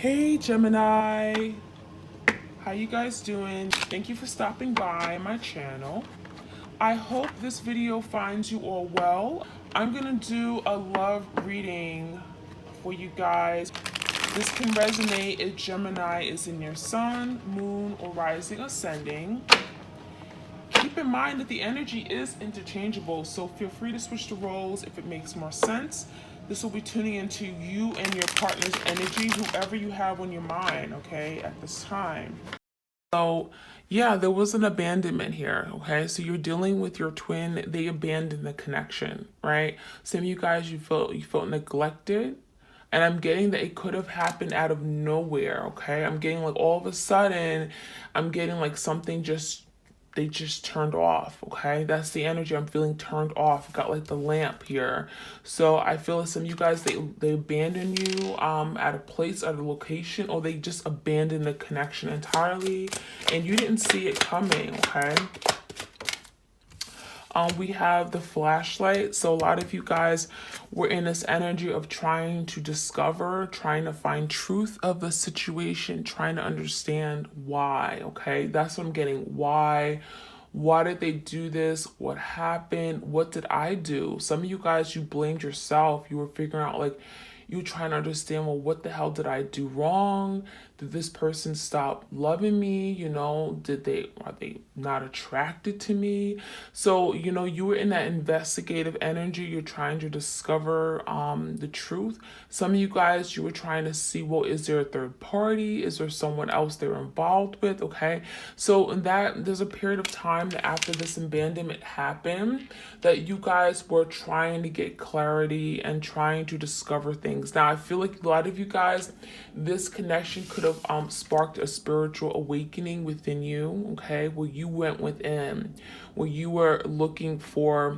Hey Gemini, how you guys doing? Thank you for stopping by my channel. I hope this video finds you all well. I'm gonna do a love reading for you guys. This can resonate if Gemini is in your sun, moon, or rising ascending. Keep in mind that the energy is interchangeable, so feel free to switch the roles if it makes more sense. This will be tuning into you and your partner's energy, whoever you have on your mind, okay, at this time. So, yeah, there was an abandonment here, okay? So you're dealing with your twin, they abandoned the connection, right? Some of you guys, you felt neglected. And I'm getting that it could have happened out of nowhere, okay? I'm getting like all of a sudden, I'm getting like something just they just turned off, okay? That's the energy I'm feeling, turned off. Got like the lamp here. So I feel like some of you guys, they abandoned you at a place, at a location, or they just abandoned the connection entirely and you didn't see it coming, okay? We have the flashlight. So a lot of you guys were in this energy of trying to discover, trying to find truth of the situation, trying to understand why, okay? That's what I'm getting. Why? Why did they do this? What happened? What did I do? Some of you guys, you blamed yourself. You were figuring out like, you were trying to understand, well, what the hell did I do wrong? Did this person stop loving me? Are they not attracted to me? So, you were in that investigative energy. You're trying to discover the truth. Some of you guys, you were trying to see, well, is there a third party? Is there someone else they're involved with? Okay. So there's a period of time that after this abandonment happened, that you guys were trying to get clarity and trying to discover things. Now, I feel like a lot of you guys, this connection could have sparked a spiritual awakening within you, okay, where you went within, where you were looking for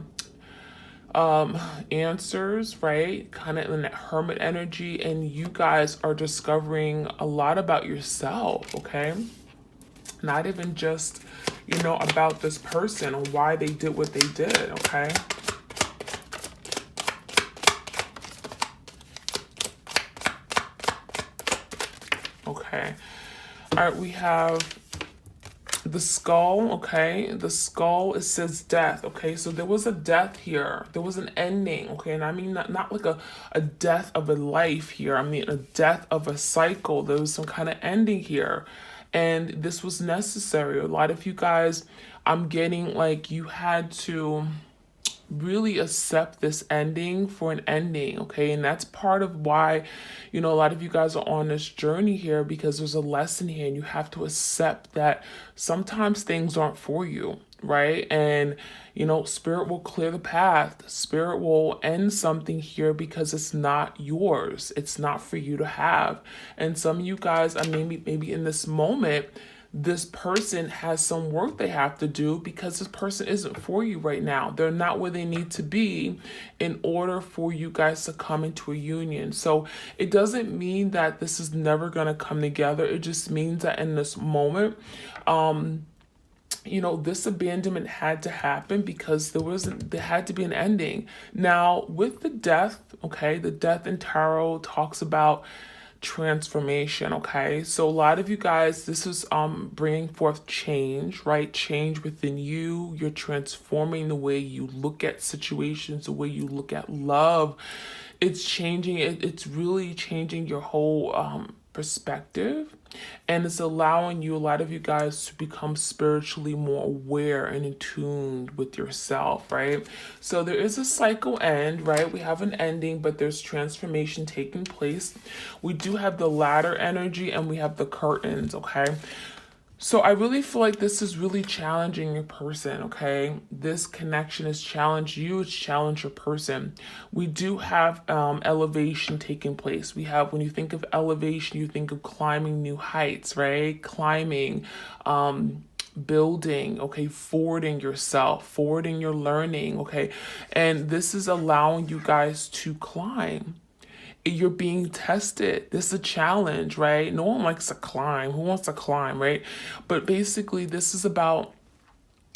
answers, right? Kind of in that hermit energy, and you guys are discovering a lot about yourself, okay? Not even just, about this person or why they did what they did, okay? Okay. All right, we have the skull, okay? The skull, it says death, okay? So there was a death here. There was an ending, okay? And I mean not like a death of a life here. I mean a death of a cycle. There was some kind of ending here. And this was necessary. A lot of you guys, I'm getting like you had to really accept this ending for an ending, okay? And that's part of why, a lot of you guys are on this journey here, because there's a lesson here and you have to accept that sometimes things aren't for you, right? And, spirit will clear the path. Spirit will end something here because it's not yours. It's not for you to have. And some of you guys are maybe in this moment, this person has some work they have to do because this person isn't for you right now. They're not where they need to be in order for you guys to come into a union. So it doesn't mean that this is never going to come together. It just means that in this moment, this abandonment had to happen because there had to be an ending. Now, with the death, okay, the death in tarot talks about transformation, okay? So a lot of you guys, this is bringing forth change, right? Change within you. You're transforming the way you look at situations, the way you look at love. It's changing it. It's really changing your whole perspective, and it's allowing you, a lot of you guys, to become spiritually more aware and in tune with yourself, right? So there is a cycle end, right? We have an ending, but there's transformation taking place. We do have the ladder energy and we have the curtains, okay? So I really feel like this is really challenging your person, okay? This connection has challenged you, it's challenged your person. We do have elevation taking place. We have, when you think of elevation, you think of climbing new heights, right? Climbing, building, okay, forwarding yourself, forwarding your learning, okay? And this is allowing you guys to climb. You're being tested. This is a challenge, right? No one likes to climb. Who wants to climb, right? But basically, this is about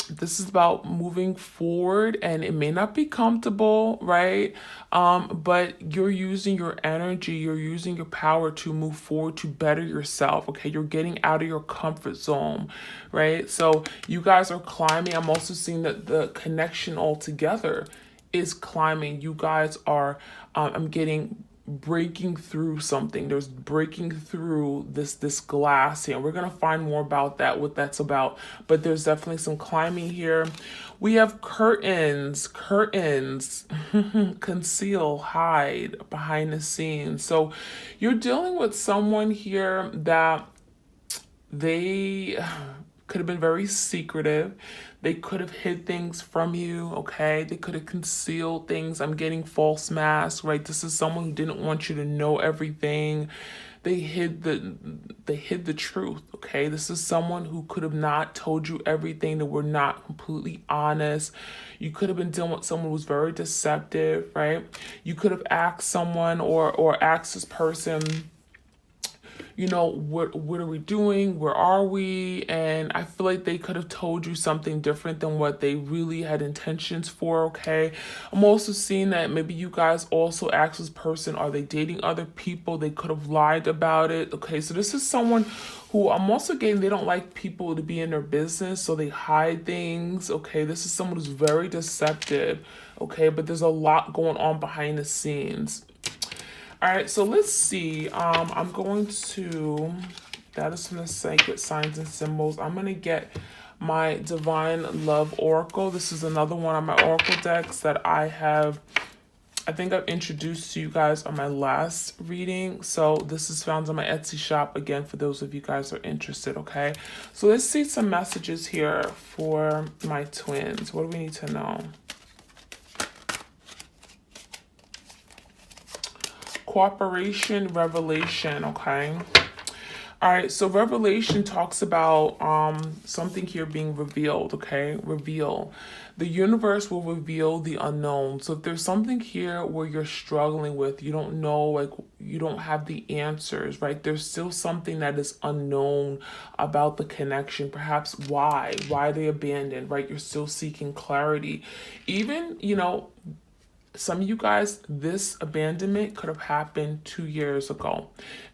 This is about moving forward, and it may not be comfortable, right? But you're using your energy, you're using your power to move forward, to better yourself, okay? You're getting out of your comfort zone, right? So you guys are climbing. I'm also seeing that the connection altogether is climbing. You guys are, I'm getting breaking through something. There's breaking through this glass here. We're gonna find more about that, what that's about. But there's definitely some climbing here. We have curtains, conceal, hide behind the scenes. So you're dealing with someone here that they could have been very secretive. They could have hid things from you, okay? They could have concealed things. I'm getting false masks, right? This is someone who didn't want you to know everything. They hid the truth, okay? This is someone who could have not told you everything. That were not completely honest. You could have been dealing with someone who was very deceptive, right? You could have asked someone or asked this person, you know, what are we doing? Where are we? And I feel like they could have told you something different than what they really had intentions for, okay? I'm also seeing that maybe you guys also asked this person, are they dating other people? They could have lied about it, okay? So this is someone who I'm also getting, they don't like people to be in their business, so they hide things, okay? This is someone who's very deceptive, okay? But there's a lot going on behind the scenes. All right, so let's see. I'm going to, that is from the Sacred Signs and Symbols. I'm going to get my Divine Love Oracle. This is another one of my Oracle decks that I think I've introduced to you guys on my last reading. So this is found on my Etsy shop, again, for those of you guys who are interested, okay? So let's see some messages here for my twins. What do we need to know? Cooperation, revelation, okay? All right, so revelation talks about something here being revealed, okay? Reveal. The universe will reveal the unknown. So if there's something here where you're struggling with, you don't know, like you don't have the answers, right? There's still something that is unknown about the connection. Perhaps why they abandoned, right? You're still seeking clarity. Even, you know, some of you guys, this abandonment could have happened 2 years ago.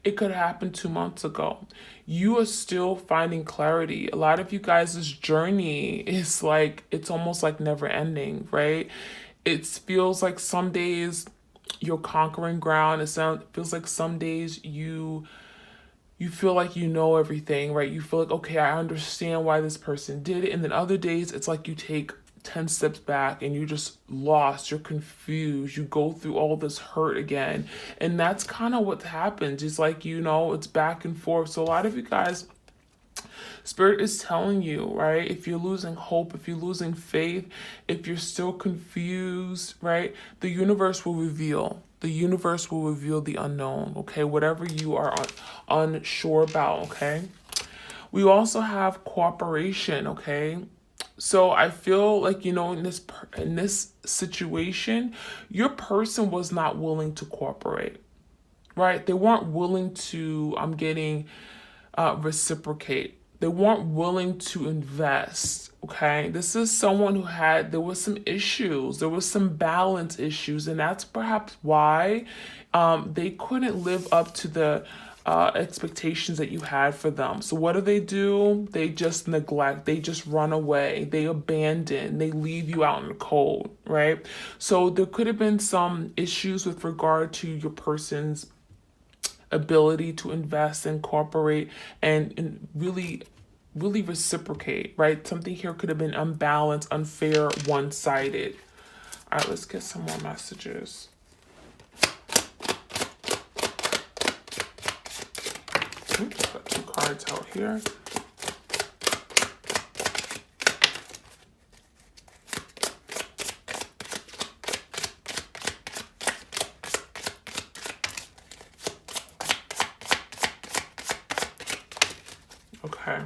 It could have happened 2 months ago. You are still finding clarity. A lot of you guys' journey is like, it's almost like never ending, right? It feels like some days you're conquering ground. It feels like some days you feel like you know everything, right? You feel like, okay, I understand why this person did it. And then other days, it's like you take 10 steps back and you're just lost, you're confused, you go through all this hurt again. And that's kind of what happens. It's like, you know, it's back and forth. So a lot of you guys, Spirit is telling you, right? If you're losing hope, if you're losing faith, if you're still confused, right? The universe will reveal. The universe will reveal the unknown, okay? Whatever you are unsure about, okay? We also have cooperation, okay? So I feel like, you know, in this situation, your person was not willing to cooperate, right? They weren't willing to, I'm getting, reciprocate. They weren't willing to invest, okay? This is someone who there was some issues. There was some balance issues, and that's perhaps why they couldn't live up to the expectations that you had for them. So what do? They just neglect, they just run away, they abandon, they leave you out in the cold, right? So there could have been some issues with regard to your person's ability to invest and cooperate and really reciprocate, right? Something here could have been unbalanced, unfair, one-sided. All right, let's get some more messages. Oops, got 2 cards out here. Okay.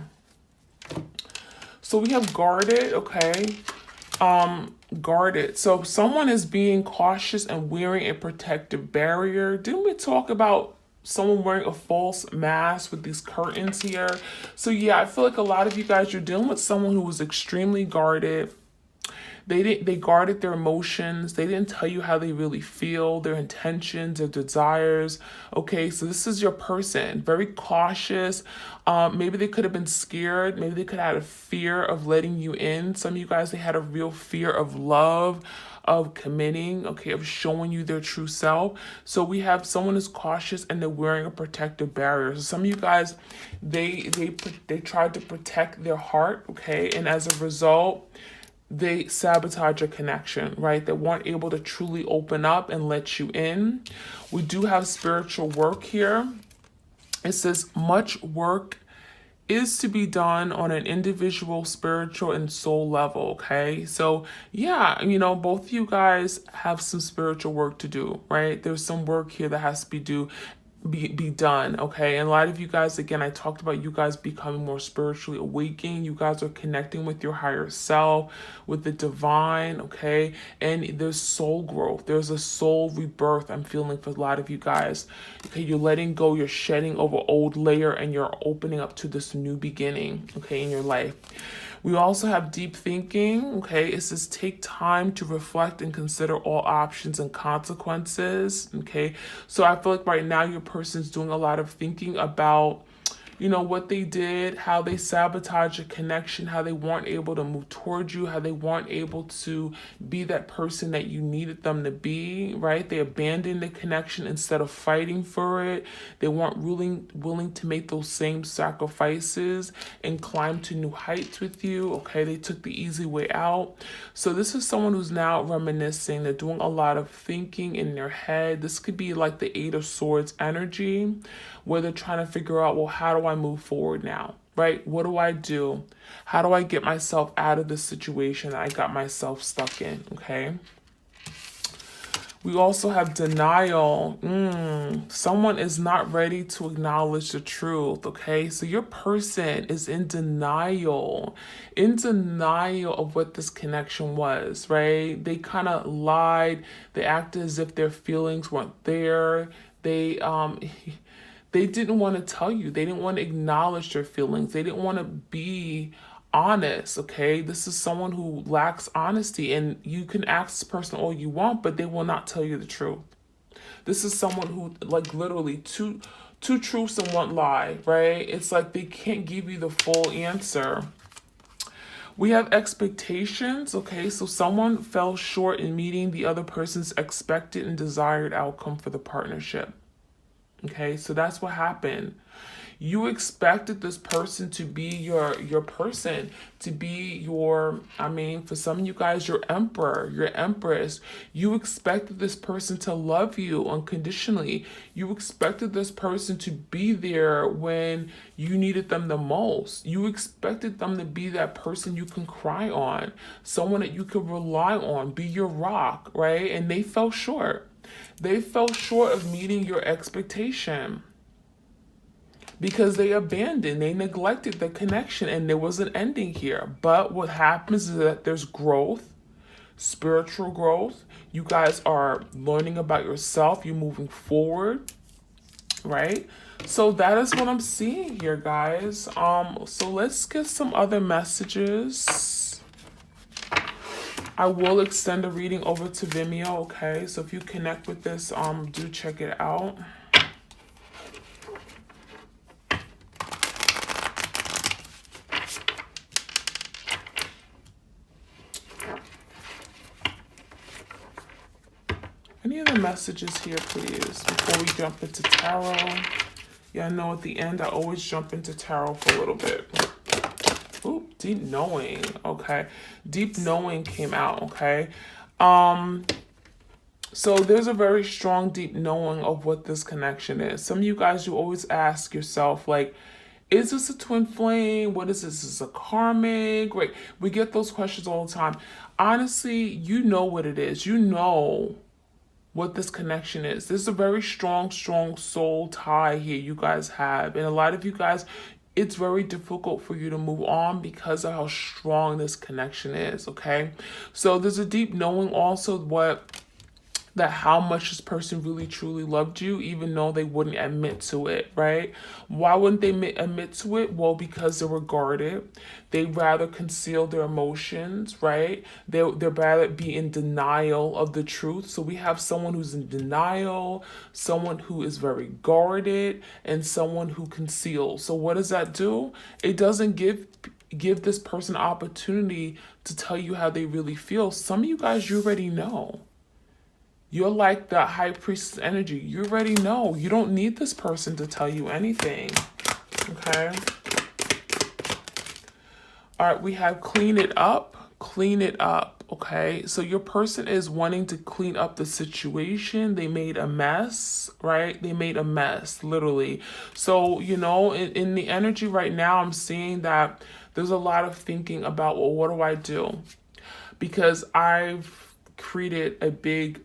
So we have guarded, okay? Guarded. So someone is being cautious and wearing a protective barrier. Didn't we talk about someone wearing a false mask with these curtains here. So yeah, I feel like a lot of you guys, you're dealing with someone who was extremely guarded. They guarded their emotions. They didn't tell you how they really feel, their intentions, their desires. Okay, so this is your person, very cautious. Maybe they could have been scared. Maybe they could have had a fear of letting you in. Some of you guys, they had a real fear of love, of committing, okay, of showing you their true self. So we have someone who's cautious and they're wearing a protective barrier. So some of you guys, they tried to protect their heart, okay, and as a result, they sabotage your connection, right? They weren't able to truly open up and let you in. We do have spiritual work here. It says much work is to be done on an individual spiritual and soul level, okay? So yeah, you know, both of you guys have some spiritual work to do, right? There's some work here that has to be done, okay? And a lot of you guys, again, I talked about you guys becoming more spiritually awakened. You guys are connecting with your higher self, with the divine, okay? And there's soul growth. There's a soul rebirth I'm feeling for a lot of you guys. Okay, you're letting go, you're shedding over old layer, and you're opening up to this new beginning, okay, in your life. We also have deep thinking, okay? It says take time to reflect and consider all options and consequences, okay? So I feel like right now your person's doing a lot of thinking about, you know, what they did, how they sabotaged a connection, how they weren't able to move towards you, how they weren't able to be that person that you needed them to be, right? They abandoned the connection instead of fighting for it. They weren't really willing to make those same sacrifices and climb to new heights with you, okay? They took the easy way out. So this is someone who's now reminiscing. They're doing a lot of thinking in their head. This could be like the Eight of Swords energy, where they're trying to figure out, well, how do I move forward now, right? What do I do? How do I get myself out of this situation that I got myself stuck in, okay? We also have denial. Someone is not ready to acknowledge the truth, okay? So your person is in denial of what this connection was, right? They kind of lied. They acted as if their feelings weren't there. They didn't want to tell you. They didn't want to acknowledge their feelings. They didn't want to be honest, okay? This is someone who lacks honesty, and you can ask this person all you want, but they will not tell you the truth. This is someone who, like, literally two truths and one lie, right? It's like they can't give you the full answer. We have expectations, okay? So someone fell short in meeting the other person's expected and desired outcome for the partnership. Okay, so that's what happened. You expected this person to be your person, to be your, I mean, for some of you guys, your emperor, your empress. You expected this person to love you unconditionally. You expected this person to be there when you needed them the most. You expected them to be that person you can cry on, someone that you can rely on, be your rock, right? And they fell short. They fell short of meeting your expectation because they neglected the connection, and there was an ending here. But what happens is that there's growth, spiritual growth. You guys are learning about yourself. You're moving forward, right? So that is what I'm seeing here, guys. So let's get some other messages. I will extend a reading over to Vimeo, okay? So if you connect with this, do check it out. Any other messages here, please, before we jump into tarot? Yeah, I know at the end, I always jump into tarot for a little bit. Ooh, deep knowing, okay. Deep knowing came out, okay. So there's a very strong deep knowing of what this connection is. Some of you guys, you always ask yourself, like, is this a twin flame? What is this? Is this a karmic? Right? We get those questions all the time. Honestly, you know what it is. You know what this connection is. There's a very strong soul tie here you guys have. And a lot of you guys, it's very difficult for you to move on because of how strong this connection is, okay? So there's a deep knowing also what that how much this person really truly loved you, even though they wouldn't admit to it, right? Why wouldn't they admit to it? Well, because they're guarded. They rather conceal their emotions, right? They're rather be in denial of the truth. So we have someone who's in denial, someone who is very guarded, and someone who conceals. So what does that do? It doesn't give this person opportunity to tell you how they really feel. Some of you guys, you already know. You're like the high priestess energy. You already know. You don't need this person to tell you anything. Okay? All right, we have clean it up. Clean it up. Okay? So your person is wanting to clean up the situation. They made a mess, right? They made a mess, literally. So, you know, in the energy right now, I'm seeing that there's a lot of thinking about, well, what do I do? Because I've created a big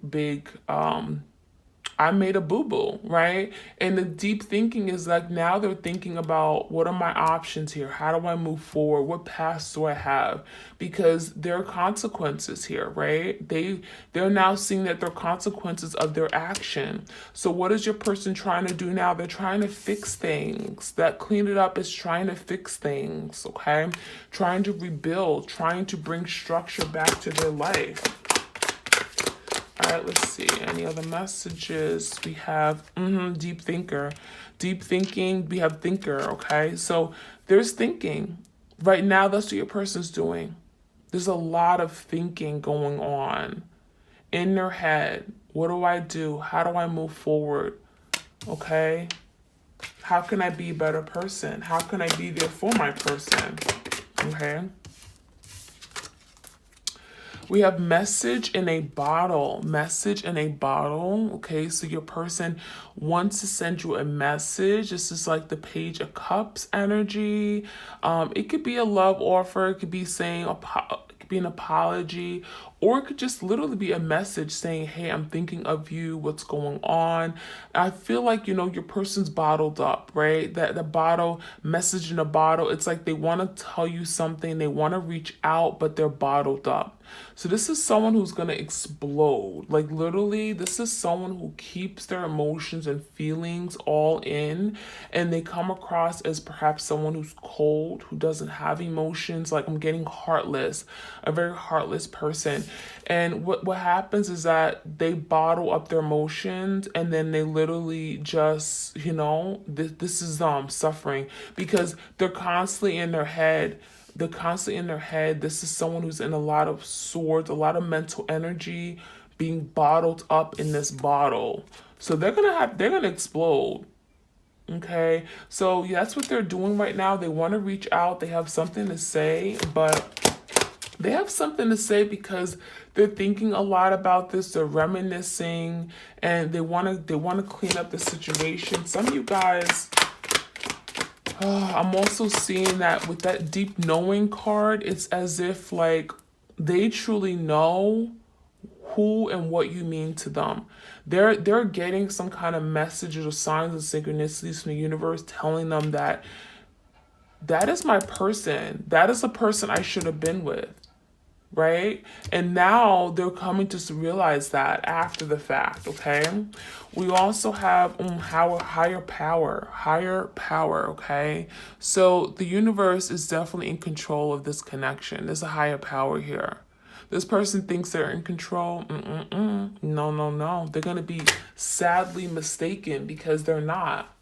I made a boo-boo, right? And the deep thinking is like, now they're thinking about, what are my options here? How do I move forward? What paths do I have? Because there are consequences here, right? They're now seeing that there are consequences of their action. So what is your person trying to do now? They're trying to fix things. That clean it up is trying to fix things, okay? Trying to rebuild, trying to bring structure back to their life. All right, let's see. Any other messages? We have deep thinker. Deep thinking, we have thinker, okay? So there's thinking. Right now, that's what your person's doing. There's a lot of thinking going on in their head. What do I do? How do I move forward? Okay? How can I be a better person? How can I be there for my person? Okay? We have message in a bottle. Message in a bottle. Okay, so your person wants to send you a message. This is like the Page of Cups energy. It could be a love offer. It could be saying an apology, or it could just literally be a message saying, hey, I'm thinking of you, what's going on. I feel like, you know, your person's bottled up, right? That the bottle, message in a bottle, it's like they want to tell you something, they want to reach out, but they're bottled up. So this is someone who's going to explode. Like literally, this is someone who keeps their emotions and feelings all in, and they come across as perhaps someone who's cold, who doesn't have emotions. Like, I'm getting heartless, a very heartless person. And what happens is that they bottle up their emotions, and then they literally just, you know, this is suffering, because they're constantly in their head. They're constantly in their head. This is someone who's in a lot of swords, a lot of mental energy being bottled up in this bottle. So they're gonna explode. Okay, so yeah, that's what they're doing right now. They want to reach out. They have something to say, but they have something to say because they're thinking a lot about this. They're reminiscing, and they want to clean up the situation. Some of you guys, I'm also seeing that with that deep knowing card, it's as if like they truly know who and what you mean to them. They're getting some kind of messages or signs and synchronicities from the universe telling them that that is my person. That is the person I should have been with. Right? And now they're coming to realize that after the fact, okay? We also have higher power, okay? So the universe is definitely in control of this connection. There's a higher power here. This person thinks they're in control. No. They're going to be sadly mistaken because they're not.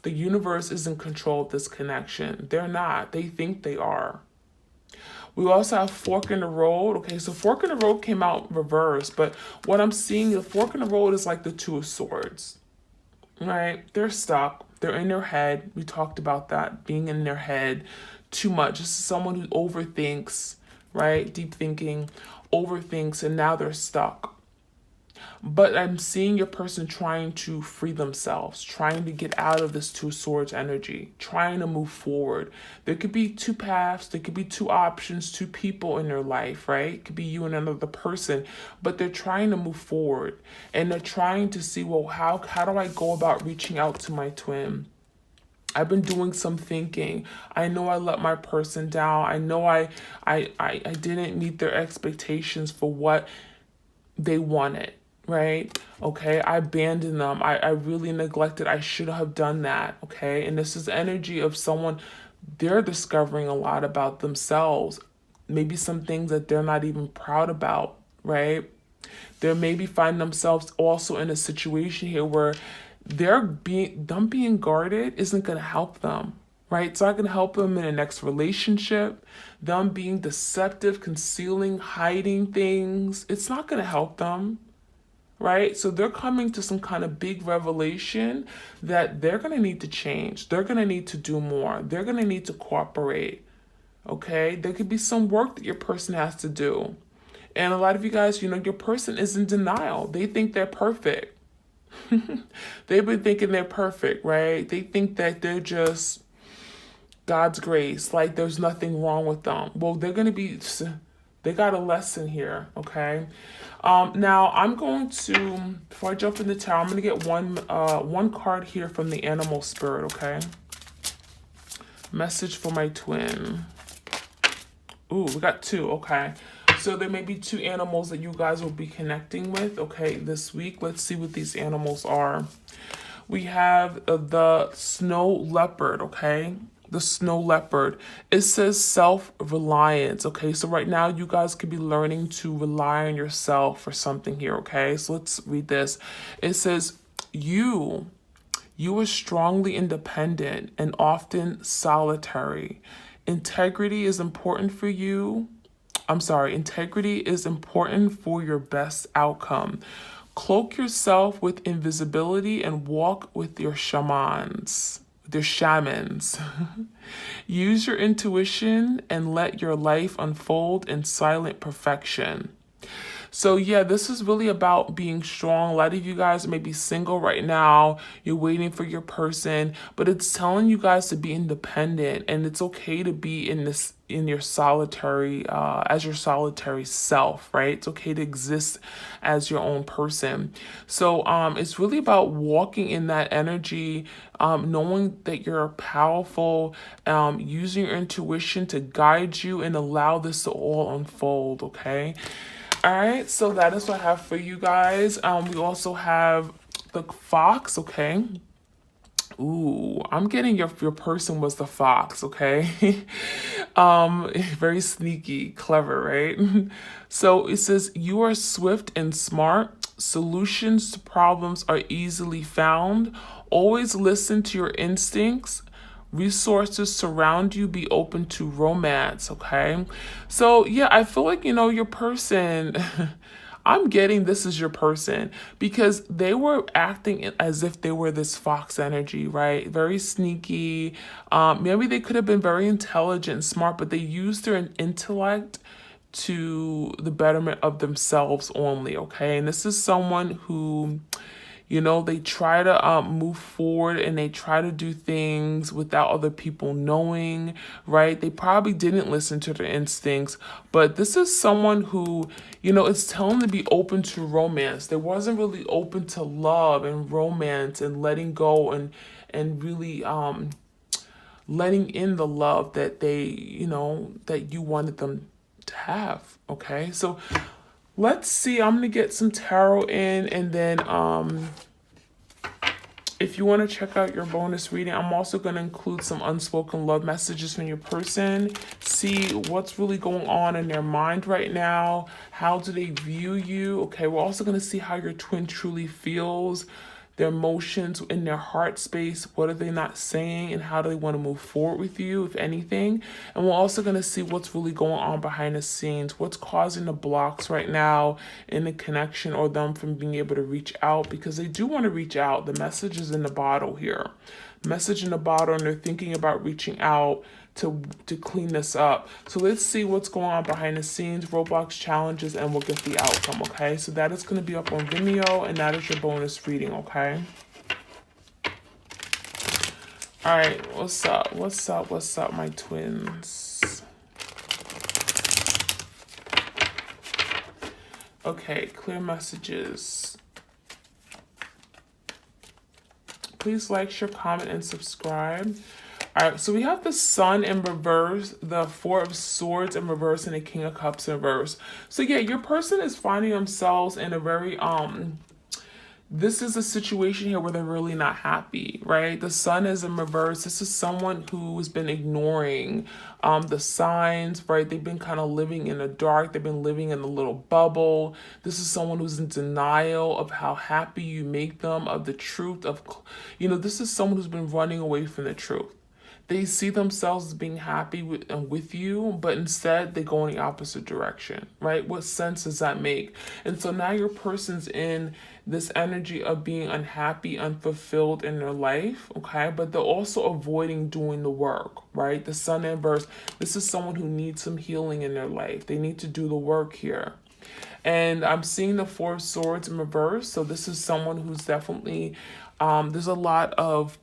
The universe is in control of this connection. They're not. They think they are. We also have fork in the road. Okay, so fork in the road came out reverse, but what I'm seeing, the fork in the road is like the Two of Swords, right? They're stuck. They're in their head. We talked about that, being in their head too much. This is someone who overthinks, right? Deep thinking, overthinks, and now they're stuck. But I'm seeing your person trying to free themselves, trying to get out of this Two Swords energy, trying to move forward. There could be two paths, there could be two options, two people in their life, right? It could be you and another person, but they're trying to move forward, and they're trying to see, well, how do I go about reaching out to my twin? I've been doing some thinking. I know I let my person down. I know I didn't meet their expectations for what they wanted. right? Okay, I abandoned them. I really neglected. I should have done that. Okay, and this is energy of someone, they're discovering a lot about themselves. Maybe some things that they're not even proud about, right? They maybe find themselves also in a situation here where them being guarded isn't going to help them, right? It's not going to help them in the next relationship. Them being deceptive, concealing, hiding things, it's not going to help them, right? So they're coming to some kind of big revelation that they're going to need to change. They're going to need to do more. They're going to need to cooperate. Okay, there could be some work that your person has to do. And a lot of you guys, you know, your person is in denial. They think they're perfect. They've been thinking they're perfect, right? They think that they're just God's grace, like there's nothing wrong with them. Well, they got a lesson here, okay? Now I'm going to, before I jump in the tower, I'm going to get one card here from the animal spirit, okay? Message for my twin. Ooh, we got two, okay. So there may be two animals that you guys will be connecting with, okay, this week. Let's see what these animals are. We have the snow leopard, okay? The snow leopard. It says self-reliance, okay? So right now you guys could be learning to rely on yourself for something here, okay? So let's read this. It says, you are strongly independent and often solitary. Integrity is important for you. Integrity is important for your best outcome. Cloak yourself with invisibility and walk with your shamans. Use your intuition and let your life unfold in silent perfection. So yeah, this is really about being strong. A lot of you guys may be single right now. You're waiting for your person, but it's telling you guys to be independent, and it's okay to be in your solitary, as your solitary self, right? It's okay to exist as your own person. So it's really about walking in that energy, knowing that you're powerful, using your intuition to guide you and allow this to all unfold, okay? All right, so that is what I have for you guys. We also have the fox, okay? Ooh, I'm getting your person was the fox, okay? Very sneaky, clever, right? So it says, you are swift and smart. Solutions to problems are easily found. Always listen to your instincts. Resources surround you. Be open to romance, okay? So yeah, I feel like, you know, your person I'm getting this is your person because they were acting as if they were this fox energy, right? Very sneaky. Maybe they could have been very intelligent and smart, but they used their intellect to the betterment of themselves only, okay? And this is someone who, you know, they try to move forward and they try to do things without other people knowing, right? They probably didn't listen to their instincts, but this is someone who, you know, it's telling them to be open to romance. They wasn't really open to love and romance and letting go and really letting in the love that they, you know, that you wanted them to have, okay? So let's see, I'm going to get some tarot in, and then if you want to check out your bonus reading, I'm also going to include some unspoken love messages from your person. See what's really going on in their mind right now. How do they view you? Okay, we're also going to see how your twin truly feels, their emotions in their heart space. What are they not saying, and how do they want to move forward with you, if anything? And we're also going to see what's really going on behind the scenes, what's causing the blocks right now in the connection, or them from being able to reach out, because they do want to reach out. The message is in the bottle here. Message in the bottle, and they're thinking about reaching out to clean this up. So let's see what's going on behind the scenes, roadblocks, challenges, and we'll get the outcome, okay? So that is going to be up on Vimeo, and that is your bonus reading, okay? All right, what's up? What's up? What's up, my twins? Okay, clear messages. Please like, share, comment, and subscribe. All right, so we have the Sun in reverse, the Four of Swords in reverse, and the King of Cups in reverse. So yeah, your person is finding themselves in a very this is a situation here where they're really not happy, right? The Sun is in reverse. This is someone who's been ignoring the signs, right? They've been kind of living in the dark. They've been living in a little bubble. This is someone who's in denial of how happy you make them, of the truth of, this is someone who's been running away from the truth. They see themselves as being happy with you, but instead they go in the opposite direction, right? What sense does that make? And so now your person's in this energy of being unhappy, unfulfilled in their life, okay? But they're also avoiding doing the work, right? The Sun inverse, this is someone who needs some healing in their life. They need to do the work here. And I'm seeing the Four of Swords in reverse. So this is someone who's definitely, there's a lot of,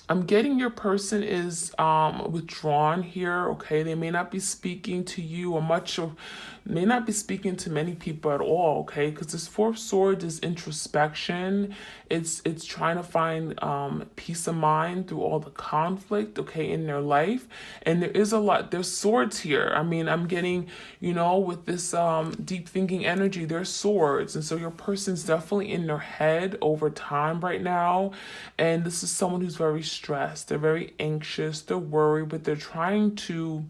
I'm getting your person is withdrawn here, okay? They may not be speaking to you or much of, may not be speaking to many people at all, okay? Because this Four of Swords is introspection. It's trying to find peace of mind through all the conflict, okay, in their life. And there is a lot, there's swords here. I mean, I'm getting, with this deep thinking energy, there's swords. And so your person's definitely in their head over time right now. And this is someone who's very stressed. They're very anxious. They're worried, but they're trying to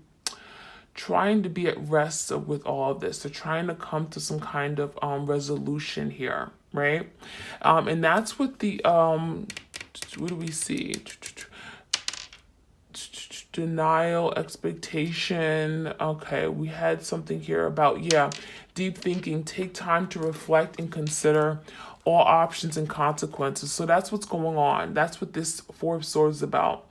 be at rest with all of this. They're trying to come to some kind of resolution here, right? And that's what the what do we see? Denial, expectation. Okay, we had something here about, deep thinking. Take time to reflect and consider all options and consequences. So that's what's going on. That's what this Four of Swords is about.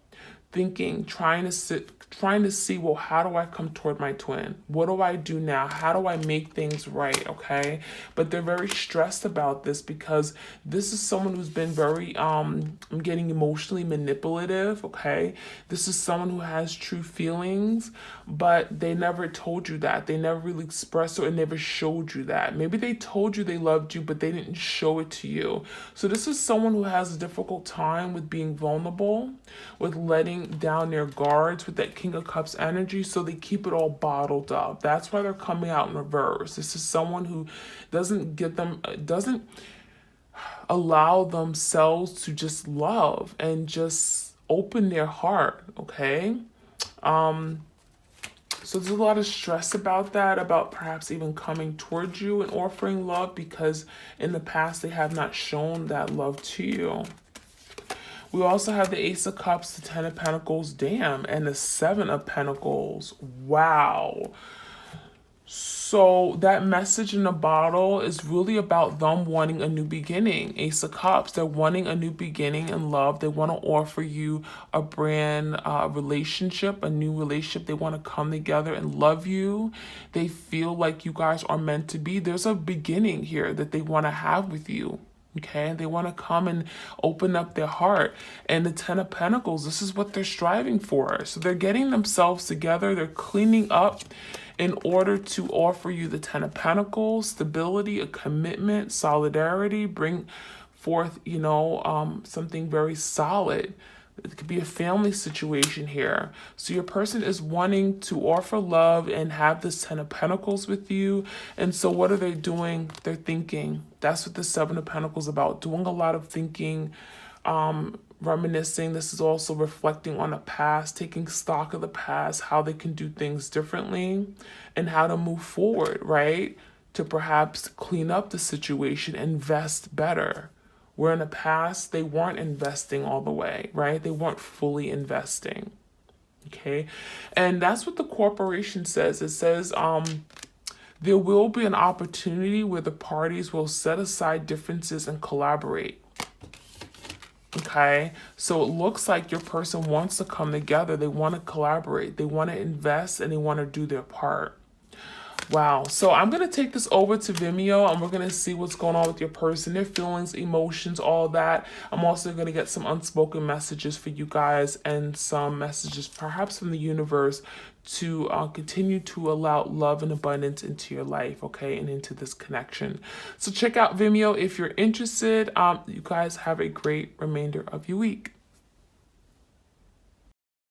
Thinking, trying to see, well, how do I come toward my twin? What do I do now? How do I make things right? Okay. But they're very stressed about this because this is someone who's been very, I'm getting emotionally manipulative. Okay. This is someone who has true feelings, but they never told you that. They never really expressed or never showed you that. Maybe they told you they loved you, but they didn't show it to you. So this is someone who has a difficult time with being vulnerable, with letting down their guards, with that King of Cups energy, so they keep it all bottled up. That's why they're coming out in reverse. This is someone who doesn't allow themselves to just love and just open their heart, okay? So there's a lot of stress about that, about perhaps even coming towards you and offering love, because in the past they have not shown that love to you. We also have the Ace of Cups, the Ten of Pentacles, damn, and the Seven of Pentacles. Wow. So that message in the bottle is really about them wanting a new beginning. Ace of Cups, they're wanting a new beginning in love. They want to offer you a brand relationship, a new relationship. They want to come together and love you. They feel like you guys are meant to be. There's a beginning here that they want to have with you. Okay, they want to come and open up their heart. And the Ten of Pentacles, this is what they're striving for. So they're getting themselves together. They're cleaning up in order to offer you the Ten of Pentacles, stability, a commitment, solidarity, bring forth, something very solid. It could be a family situation here. So your person is wanting to offer love and have this Ten of Pentacles with you. And so what are they doing? They're thinking. That's what the Seven of Pentacles is about. Doing a lot of thinking, reminiscing. This is also reflecting on the past, taking stock of the past, how they can do things differently and how to move forward, right? To perhaps clean up the situation, invest better. Where in the past, they weren't investing all the way, right? They weren't fully investing, okay? And that's what the corporation says. It says there will be an opportunity where the parties will set aside differences and collaborate, okay? So it looks like your person wants to come together. They want to collaborate. They want to invest and they want to do their part. Wow. So I'm going to take this over to Vimeo and we're going to see what's going on with your person, their feelings, emotions, all that. I'm also going to get some unspoken messages for you guys and some messages perhaps from the universe to continue to allow love and abundance into your life, okay, and into this connection. So check out Vimeo if you're interested. You guys have a great remainder of your week.